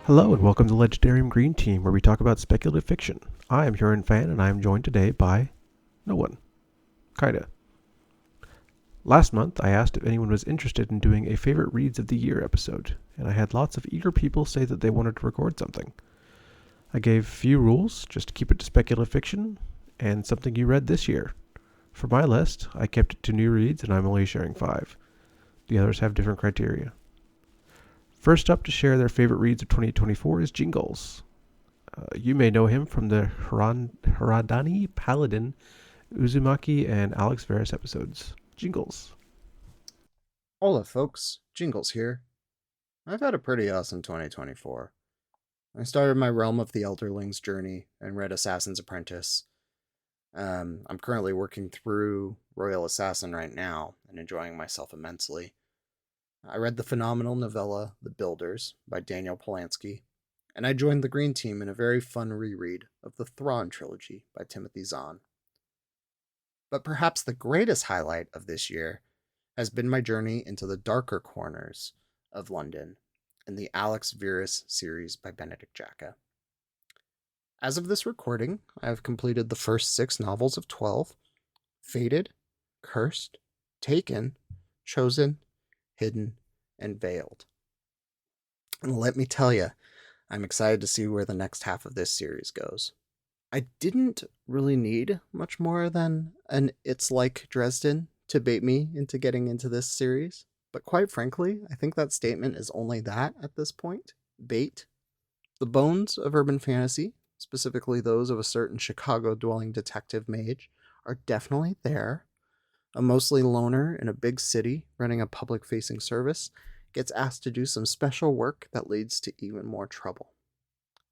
Hello and welcome to the Legendarium Green Team, where we talk about speculative fiction. I am Huron Fan, and I am joined today by no one. Kinda. Last month, I asked if anyone was interested in doing a favorite reads of the year episode, and I had lots of eager people say that they wanted to record something. I gave few rules, just to keep it to speculative fiction, and something you read this year. For my list, I kept it to new reads, and I'm only sharing 5. The others have different criteria. First up to share their favorite reads of 2024 is Jingles. You may know him from the Haradani Paladin, Uzumaki, and Alex Veris episodes. Jingles. Hola, folks. Jingles here. I've had a pretty awesome 2024. I started my Realm of the Elderlings journey and read Assassin's Apprentice. I'm currently working through Royal Assassin right now and enjoying myself immensely. I read the phenomenal novella The Builders by Daniel Polanski, and I joined the Green Team in a very fun reread of the Thrawn trilogy by Timothy Zahn. But perhaps the greatest highlight of this year has been my journey into the darker corners of London in the Alex Verus series by Benedict Jacka. As of this recording, I have completed the first 6 novels of 12: Fated, Cursed, Taken, Chosen, Hidden, and Veiled. And let me tell you, I'm excited to see where the next half of this series goes. I didn't really need much more than an It's Like Dresden to bait me into getting into this series. But quite frankly, I think that statement is only that at this point. Bait. The bones of urban fantasy, specifically those of a certain Chicago-dwelling detective mage, are definitely there. A mostly loner in a big city running a public-facing service gets asked to do some special work that leads to even more trouble.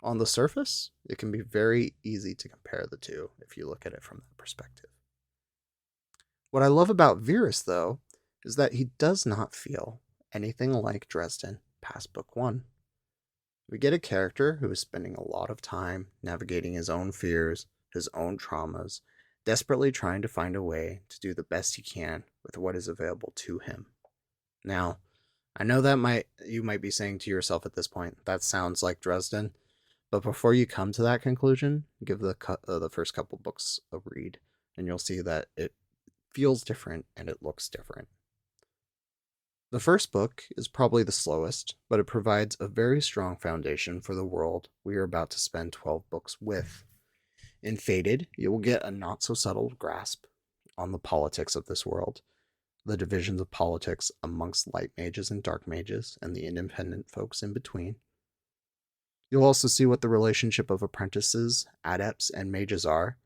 On the surface, it can be very easy to compare the two if you look at it from that perspective. What I love about Verus, though, is that he does not feel anything like Dresden past book 1. We get a character who is spending a lot of time navigating his own fears, his own traumas, desperately trying to find a way to do the best he can with what is available to him. Now, I know that you might be saying to yourself at this point, that sounds like Dresden, but before you come to that conclusion, give the first couple books a read, and you'll see that it feels different and it looks different. The first book is probably the slowest, but it provides a very strong foundation for the world we are about to spend 12 books with. In Fated, you will get a not-so-subtle grasp on the politics of this world, the divisions of politics amongst light mages and dark mages, and the independent folks in between. You'll also see what the relationship of apprentices, adepts, and mages are,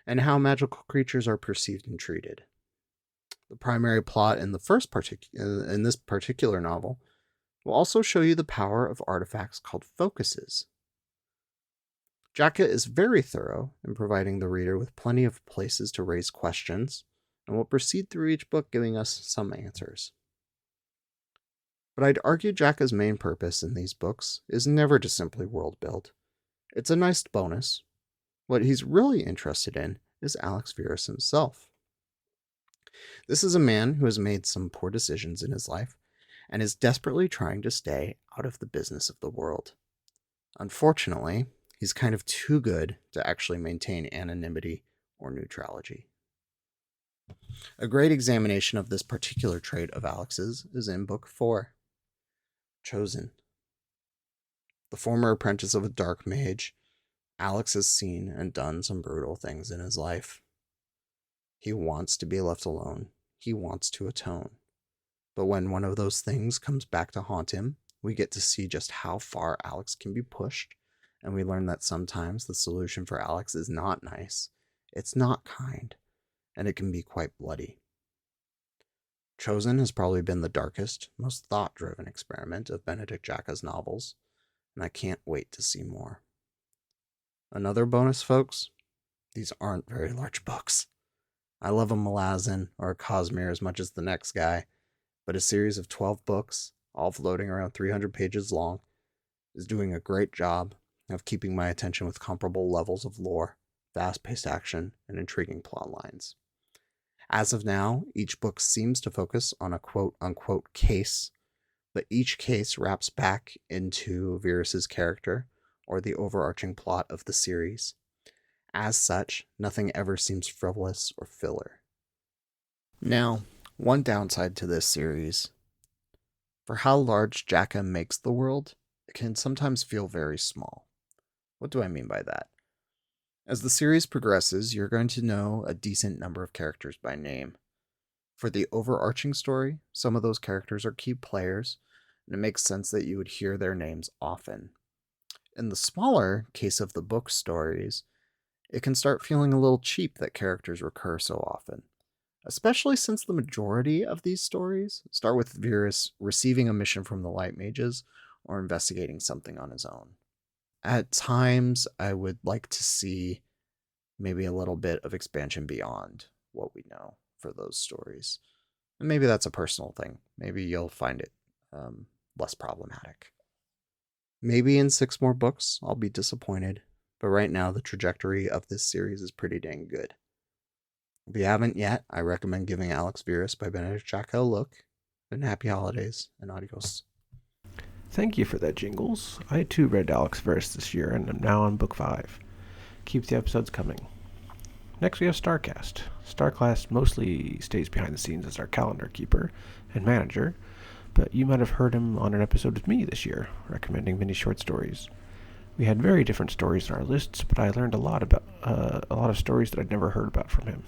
and how magical creatures are perceived and treated. The primary plot in in this particular novel will also show you the power of artifacts called focuses. Jacka is very thorough in providing the reader with plenty of places to raise questions, and will proceed through each book giving us some answers. But I'd argue Jacka's main purpose in these books is never to simply world build. It's a nice bonus. What he's really interested in is Alex Verus himself. This is a man who has made some poor decisions in his life and is desperately trying to stay out of the business of the world. Unfortunately, he's kind of too good to actually maintain anonymity or neutrality. A great examination of this particular trait of Alex's is in Book 4, Chosen. The former apprentice of a dark mage, Alex has seen and done some brutal things in his life. He wants to be left alone. He wants to atone. But when one of those things comes back to haunt him, we get to see just how far Alex can be pushed, and we learn that sometimes the solution for Alex is not nice, it's not kind, and it can be quite bloody. Chosen has probably been the darkest, most thought-driven experiment of Benedict Jacka's novels, and I can't wait to see more. Another bonus, folks, these aren't very large books. I love a Malazan or a Cosmere as much as the next guy, but a series of 12 books, all floating around 300 pages long, is doing a great job of keeping my attention with comparable levels of lore, fast-paced action, and intriguing plot lines. As of now, each book seems to focus on a quote-unquote case, but each case wraps back into Virus's character or the overarching plot of the series. As such, nothing ever seems frivolous or filler. Now, one downside to this series: for how large Jacka makes the world, it can sometimes feel very small. What do I mean by that? As the series progresses, you're going to know a decent number of characters by name. For the overarching story, some of those characters are key players, and it makes sense that you would hear their names often. In the smaller case of the book stories, it can start feeling a little cheap that characters recur so often, especially since the majority of these stories start with Virus receiving a mission from the Light Mages or investigating something on his own. At times, I would like to see maybe a little bit of expansion beyond what we know for those stories. And maybe that's a personal thing. Maybe you'll find it less problematic. Maybe in 6 more books, I'll be disappointed, but right now the trajectory of this series is pretty dang good. If you haven't yet, I recommend giving Alex Virus by Benedict Jacka a look. And happy holidays and adios. Thank you for that, Jingles. I too read Alex Verse this year and am now on book 5. Keep the episodes coming. Next we have Starcast. Starcast mostly stays behind the scenes as our calendar keeper and manager, but you might have heard him on an episode with me this year, recommending mini short stories. We had very different stories in our lists, but I learned a lot of stories that I'd never heard about from him.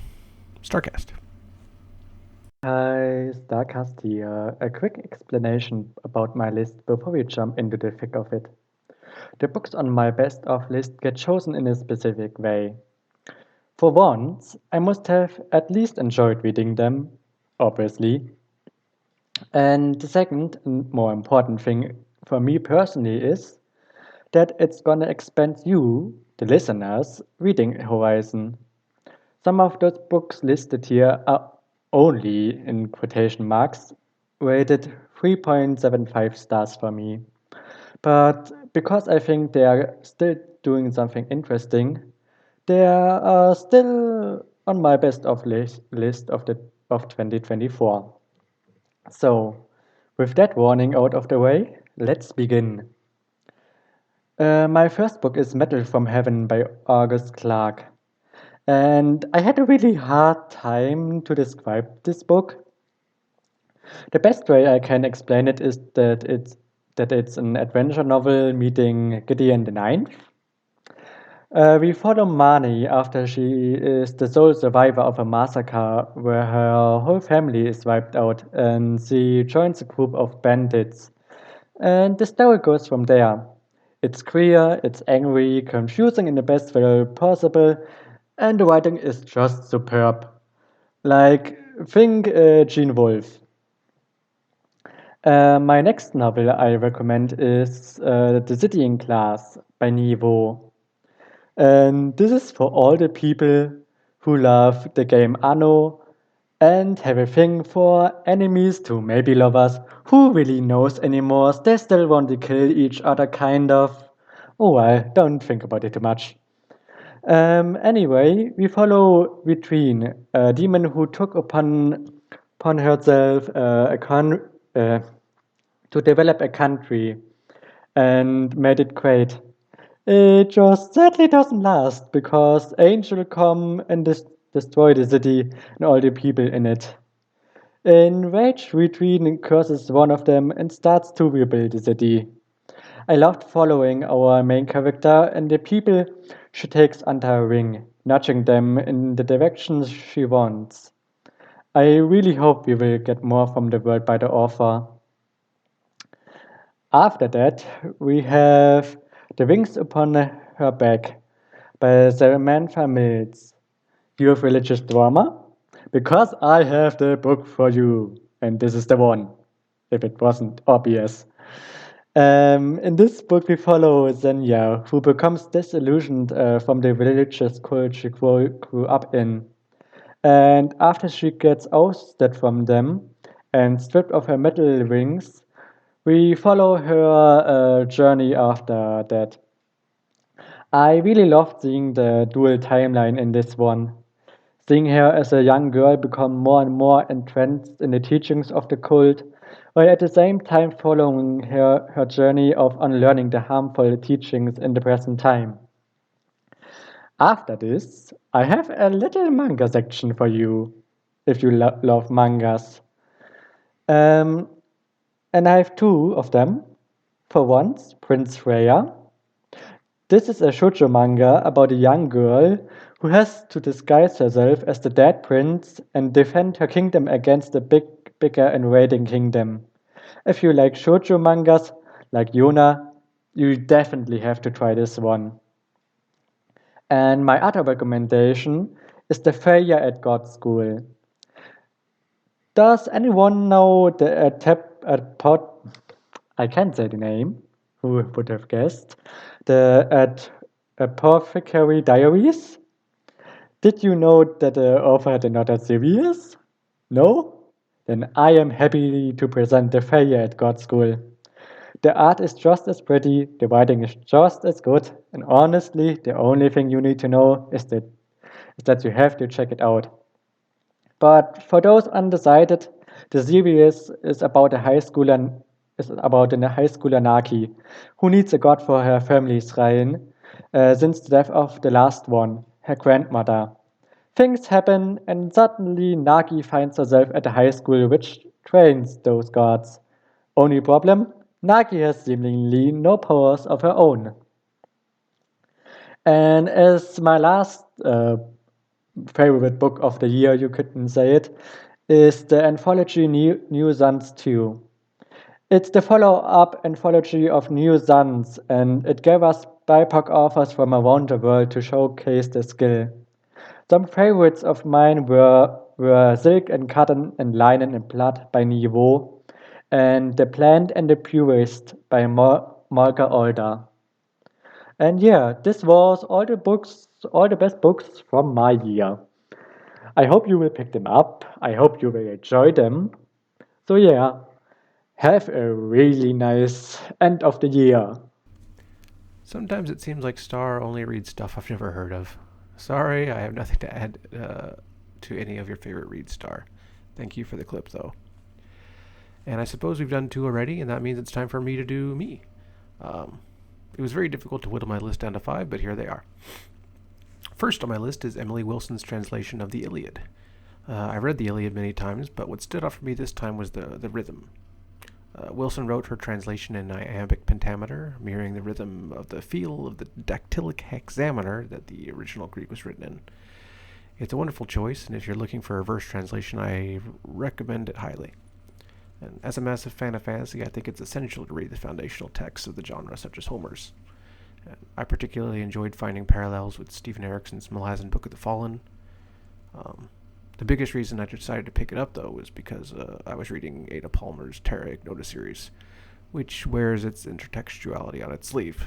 Starcast. Hi, Starcast here. A quick explanation about my list before we jump into the thick of it. The books on my best of list get chosen in a specific way. For once, I must have at least enjoyed reading them, obviously. And the second and more important thing for me personally is that it's gonna expand you, the listeners, reading horizon. Some of those books listed here are only, in quotation marks, rated 3.75 stars for me. But because I think they are still doing something interesting, they are still on my best of list of 2024. So, with that warning out of the way, let's begin. My first book is Metal from Heaven by August Clark. And I had a really hard time to describe this book. The best way I can explain it is that it's an adventure novel meeting Gideon the Ninth. We follow Marnie after she is the sole survivor of a massacre where her whole family is wiped out, and she joins a group of bandits. And the story goes from there. It's queer, it's angry, confusing in the best way possible, and the writing is just superb. Like, think Gene Wolfe. My next novel I recommend is The City in Glass by Nivo. And this is for all the people who love the game Anno and have a thing for enemies to maybe lovers. Who really knows anymore? They still want to kill each other, kind of. Oh well, don't think about it too much. Anyway, we follow Vitrine, a demon who took upon herself uh, to develop a country and made it great. It just sadly doesn't last because Angel come and destroy the city and all the people in it. In rage, Vitrine curses one of them and starts to rebuild the city. I loved following our main character and the people she takes under her wing, nudging them in the directions she wants. I really hope we will get more from the world by the author. After that, we have The Wings Upon Her Back by Samantha Mills. You have religious drama? Because I have the book for you, and this is the one, if it wasn't obvious. In this book, we follow Zenya, who becomes disillusioned from the religious cult she grew up in. And after she gets ousted from them and stripped of her metal wings, we follow her journey after that. I really loved seeing the dual timeline in this one. Seeing her as a young girl become more and more entrenched in the teachings of the cult, while at the same time following her journey of unlearning the harmful teachings in the present time. After this, I have a little manga section for you, if you love mangas. Um, and I have two of them. For once, Prince Freya. This is a shoujo manga about a young girl who has to disguise herself as the dead prince and defend her kingdom against the bigger invading kingdom. If you like shoujo mangas like Yona, you definitely have to try this one. And my other recommendation is The Failure at God School. Does anyone know the I can't say the name. Who would have guessed? The Apothecary Diaries? Did you know that the author had another series? No? Then I am happy to present The Failure at God School. The art is just as pretty, the writing is just as good, and honestly, the only thing you need to know is that you have to check it out. But for those undecided, the series is about a high schooler Naki who needs a god for her family shrine since the death of the last one, her grandmother. Things happen, and suddenly Naki finds herself at a high school which trains those gods. Only problem? Naki has seemingly no powers of her own. And as my last favorite book of the year, you couldn't say it, is the anthology New Suns 2. It's the follow-up anthology of New Suns, and it gave us BIPOC authors from around the world to showcase their skill. Some favorites of mine were Silk and Cotton and Linen and Blood by Niveau, and The Plant and the Purist by Marga Older. And yeah, this was all the best books from my year. I hope you will pick them up. I hope you will enjoy them. So yeah, have a really nice end of the year. Sometimes it seems like Star only reads stuff I've never heard of. Sorry, I have nothing to add to any of your favorite reads, Star. Thank you for the clip, though. And I suppose we've done two already, and that means it's time for me to do me. It was very difficult to whittle my list down to 5, but here they are. First on my list is Emily Wilson's translation of the Iliad. I've read the Iliad many times, but what stood out for me this time was the rhythm. Wilson wrote her translation in iambic pentameter, mirroring the rhythm of the feel of the dactylic hexameter that the original Greek was written in. It's a wonderful choice, and if you're looking for a verse translation, I recommend it highly. And as a massive fan of fantasy, I think it's essential to read the foundational texts of the genre, such as Homer's. And I particularly enjoyed finding parallels with Stephen Erickson's Malazan Book of the Fallen. The biggest reason I decided to pick it up, though, was because I was reading Ada Palmer's Terra Ignota series, which wears its intertextuality on its sleeve.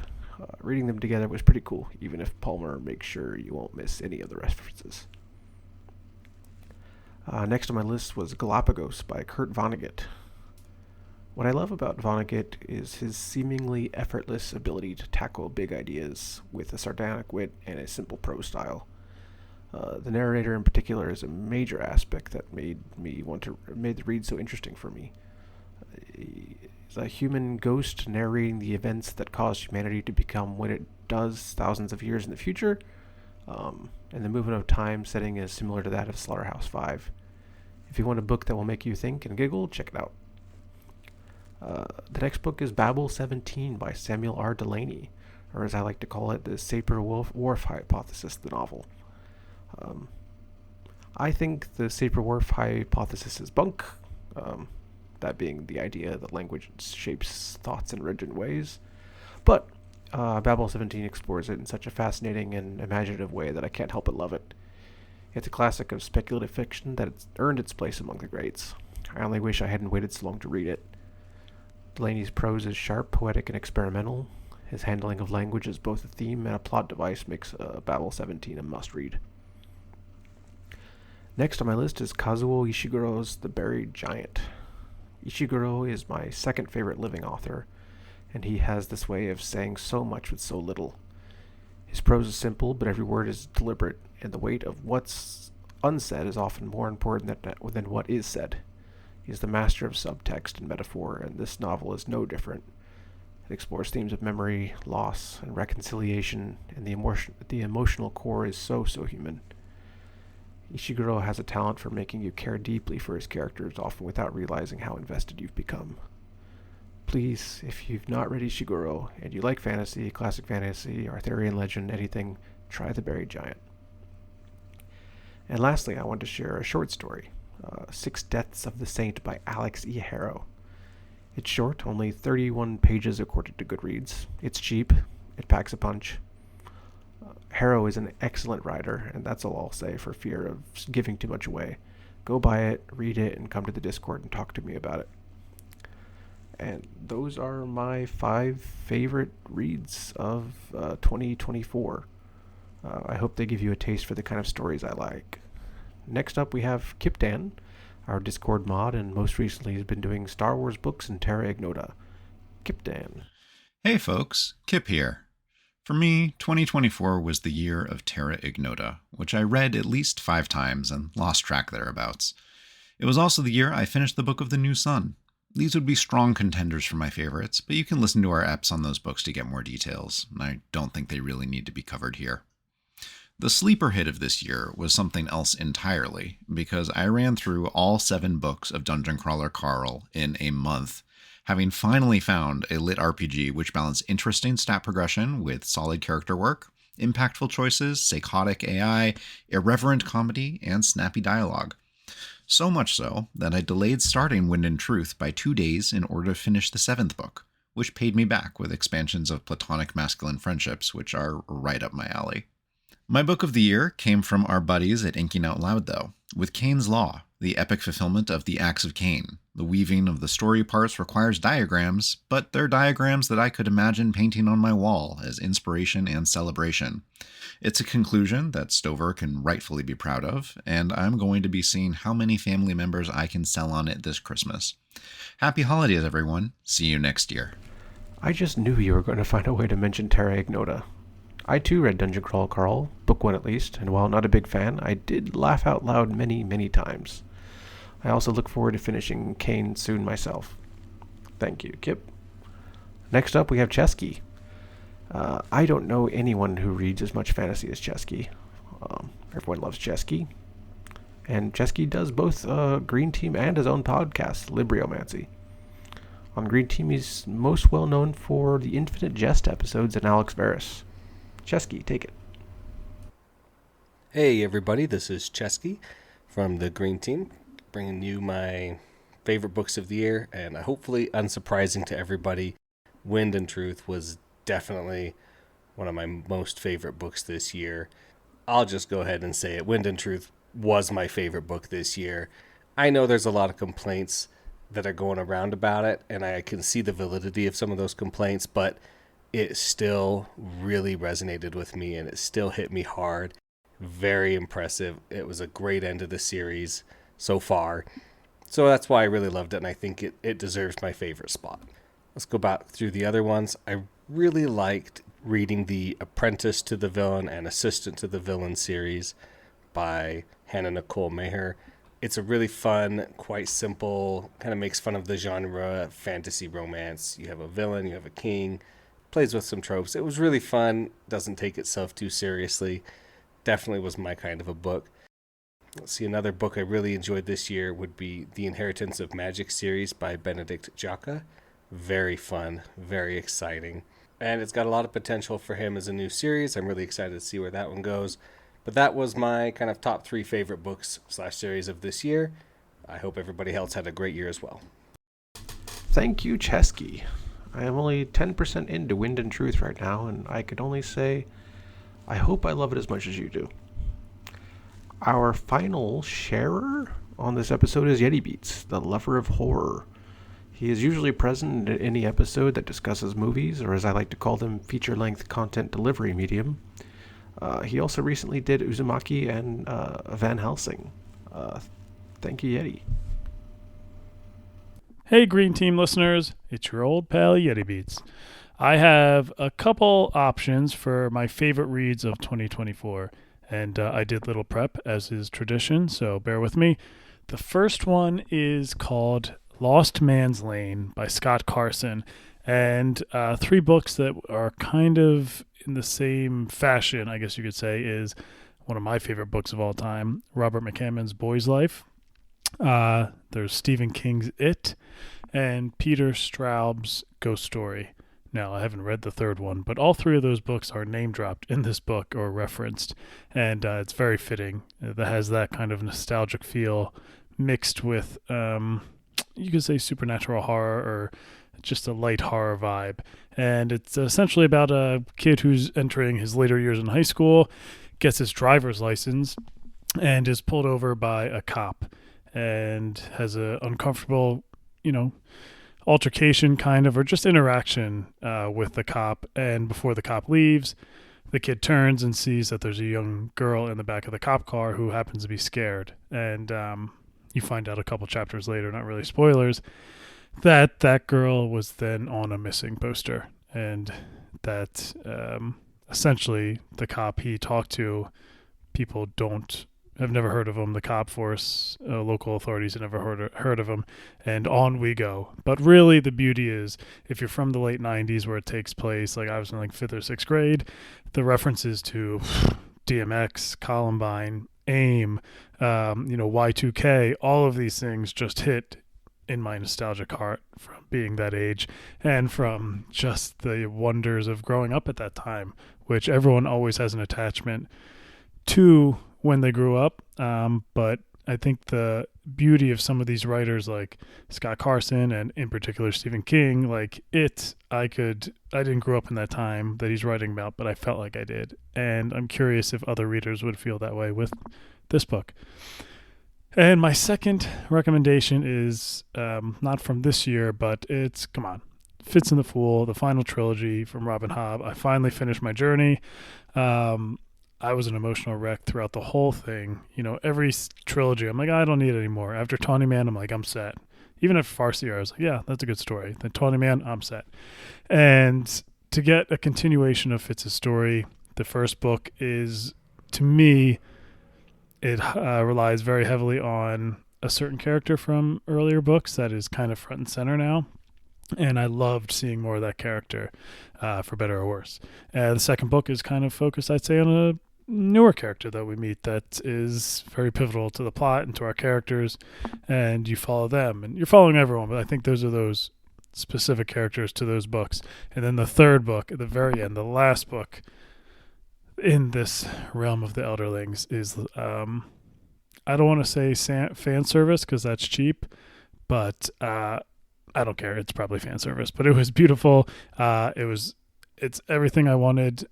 Reading them together was pretty cool, even if Palmer makes sure you won't miss any of the references. Next on my list was Galapagos by Kurt Vonnegut. What I love about Vonnegut is his seemingly effortless ability to tackle big ideas with a sardonic wit and a simple prose style. The narrator in particular is a major aspect that made the read so interesting for me. He's a human ghost narrating the events that caused humanity to become what it does thousands of years in the future, and the movement of time setting is similar to that of Slaughterhouse-5. If you want a book that will make you think and giggle, check it out. The next book is Babel 17 by Samuel R. Delany, or as I like to call it, the Sapir-Whorf hypothesis, the novel. I think the Sapir-Whorf hypothesis is bunk, that being the idea that language shapes thoughts in rigid ways. But Babel 17 explores it in such a fascinating and imaginative way that I can't help but love it. It's a classic of speculative fiction that it's earned its place among the greats. I only wish I hadn't waited so long to read it. Delany's prose is sharp, poetic, and experimental. His handling of language as both a theme and a plot device makes Babel 17 a must-read. Next on my list is Kazuo Ishiguro's The Buried Giant. Ishiguro is my second favorite living author, and he has this way of saying so much with so little. His prose is simple, but every word is deliberate, and the weight of what's unsaid is often more important than what is said. He's the master of subtext and metaphor, and this novel is no different. It explores themes of memory, loss, and reconciliation, and the emotional core is so human. Ishiguro has a talent for making you care deeply for his characters, often without realizing how invested you've become. Please, if you've not read Ishiguro, and you like fantasy, classic fantasy, Arthurian legend, anything, try The Buried Giant. And lastly, I want to share a short story, Six Deaths of the Saint by Alex E. Harrow. It's short, only 31 pages according to Goodreads. It's cheap, it packs a punch. Harrow is an excellent writer, and that's all I'll say for fear of giving too much away. Go buy it, read it, and come to the Discord and talk to me about it. And those are my 5 favorite reads of 2024. I hope they give you a taste for the kind of stories I like. Next up, we have Kip Dan, our Discord mod, and most recently has been doing Star Wars books and Terra Ignota. Kip Dan. Hey folks, Kip here. For me, 2024 was the year of Terra Ignota, which I read at least 5 times and lost track thereabouts. It was also the year I finished the Book of the New Sun. These would be strong contenders for my favorites, but you can listen to our eps on those books to get more details, and I don't think they really need to be covered here. The sleeper hit of this year was something else entirely, because I ran through all 7 books of Dungeon Crawler Carl in a month, having finally found a lit RPG which balanced interesting stat progression with solid character work, impactful choices, psychotic AI, irreverent comedy, and snappy dialogue. So much so that I delayed starting Wind and Truth by 2 days in order to finish the 7th book, which paid me back with expansions of platonic masculine friendships, which are right up my alley. My book of the year came from our buddies at Inking Out Loud, though, with Cain's Law, the epic fulfillment of the Acts of Cain. The weaving of the story parts requires diagrams, but they're diagrams that I could imagine painting on my wall as inspiration and celebration. It's a conclusion that Stover can rightfully be proud of, and I'm going to be seeing how many family members I can sell on it this Christmas. Happy holidays, everyone. See you next year. I just knew you were going to find a way to mention Terra Ignota. I too read Dungeon Crawl Carl, book 1 at least, and while not a big fan, I did laugh out loud many times. I also look forward to finishing Cain soon myself. Thank you, Kip. Next up, we have Chesky. I don't know anyone who reads as much fantasy as Chesky. Everyone loves Chesky. And Chesky does both Green Team and his own podcast, Libriomancy. On Green Team, he's most well known for the Infinite Jest episodes and Alex Varys. Chesky, take it. Hey everybody, this is Chesky from the Green Team, bringing you my favorite books of the year, and hopefully unsurprising to everybody, Wind and Truth was definitely one of my most favorite books this year. I'll just go ahead and say it. Wind and Truth was my favorite book this year. I know there's a lot of complaints that are going around about it, and I can see the validity of some of those complaints, but it still really resonated with me, and it still hit me hard. Very impressive. It was a great end of the series so far. So that's why I really loved it, and I think it deserves my favorite spot. Let's go back through the other ones. I really liked reading the Apprentice to the Villain and Assistant to the Villain series by Hannah Nicole Maher. It's a really fun, quite simple, kind of makes fun of the genre fantasy romance. You have a villain, you have a king, plays with some tropes. It was really fun, doesn't take itself too seriously. Definitely was my kind of a book. Let's see, another book I really enjoyed this year would be The Inheritance of Magic series by Benedict Jaka. Very fun, very exciting. And it's got a lot of potential for him as a new series. I'm really excited to see where that one goes. But that was my kind of top 3 favorite books / series of this year. I hope everybody else had a great year as well. Thank you, Chesky. I am only 10% into Wind and Truth right now, and I could only say I hope I love it as much as you do. Our final sharer on this episode is Yeti Beats, the lover of horror. He is usually present in any episode that discusses movies, or as I like to call them, feature-length content delivery medium. He also recently did Uzumaki and Van Helsing. Thank you, Yeti. Hey Green Team listeners, it's your old pal Yeti Beats. I have a couple options for my favorite reads of 2024, and I did little prep as is tradition, so bear with me. The first one is called Lost Man's Lane by Scott Carson, and 3 books that are kind of in the same fashion, I guess you could say, is one of my favorite books of all time, Robert McCammon's Boy's Life. There's Stephen King's It, and Peter Straub's Ghost Story. Now, I haven't read the third one, but all 3 of those books are name dropped in this book or referenced, and it's very fitting. That has that kind of nostalgic feel mixed with, you could say, supernatural horror or just a light horror vibe. And it's essentially about a kid who's entering his later years in high school, gets his driver's license, and is pulled over by a cop and has a uncomfortable, altercation kind of, or just interaction with the cop. And before the cop leaves, the kid turns and sees that there's a young girl in the back of the cop car who happens to be scared. And you find out a couple chapters later, not really spoilers, that girl was then on a missing poster. And that essentially the cop he talked to, people have never heard of him. The cop force, local authorities have never heard of him, and on we go. But really, the beauty is, if you're from the late 90s where it takes place, like I was in 5th or 6th grade, the references to DMX, Columbine, AIM, Y2K, all of these things just hit in my nostalgic heart from being that age and from just the wonders of growing up at that time, which everyone always has an attachment to when they grew up. But I think the beauty of some of these writers like Scott Carson and in particular Stephen King, I didn't grow up in that time that he's writing about, but I felt like I did. And I'm curious if other readers would feel that way with this book. And my second recommendation is not from this year, but Fitz and the Fool, the final trilogy from Robin Hobb. I finally finished my journey. I was an emotional wreck throughout the whole thing. Every trilogy, I'm like, I don't need it anymore. After Tawny Man, I'm like, I'm set. Even after Farseer, I was like, yeah, that's a good story. Then Tawny Man, I'm set. And to get a continuation of Fitz's story, the first book is, to me, it relies very heavily on a certain character from earlier books that is kind of front and center now. And I loved seeing more of that character, for better or worse. The second book is kind of focused, I'd say, on a newer character that we meet that is very pivotal to the plot and to our characters, and you follow them. And you're following everyone, but I think those are those specific characters to those books. And then the third book, at the very end, the last book in this realm of the Elderlings is, I don't want to say fan service because that's cheap, but I don't care. It's probably fan service, but it was beautiful. It's everything I wanted,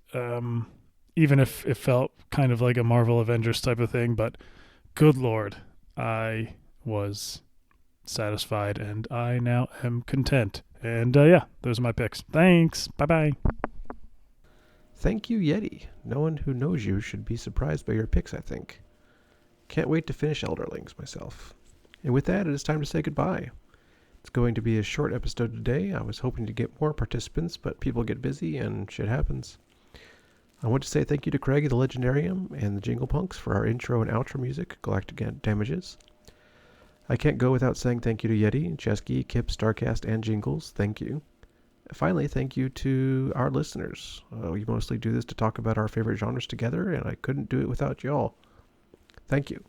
even if it felt kind of like a Marvel Avengers type of thing. But good Lord, I was satisfied, and I now am content. And those are my picks. Thanks. Bye-bye. Thank you, Yeti. No one who knows you should be surprised by your picks, I think. Can't wait to finish Elderlings myself. And with that, it is time to say goodbye. It's going to be a short episode today. I was hoping to get more participants, but people get busy and shit happens. I want to say thank you to Craig the Legendarium and the Jingle Punks for our intro and outro music, Galactic Damages. I can't go without saying thank you to Yeti, Chesky, Kip, Starcast, and Jingles. Thank you. Finally, thank you to our listeners. We mostly do this to talk about our favorite genres together, and I couldn't do it without y'all. Thank you.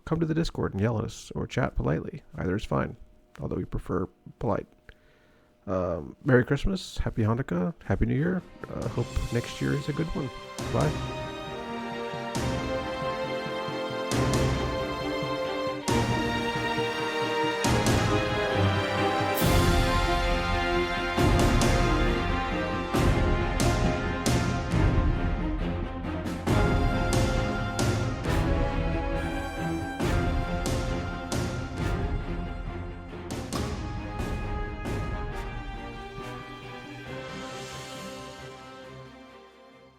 Come to the Discord and yell at us, or chat politely. Either is fine, although we prefer polite. Merry Christmas, Happy Hanukkah, Happy New Year. Hope next year is a good one. Bye.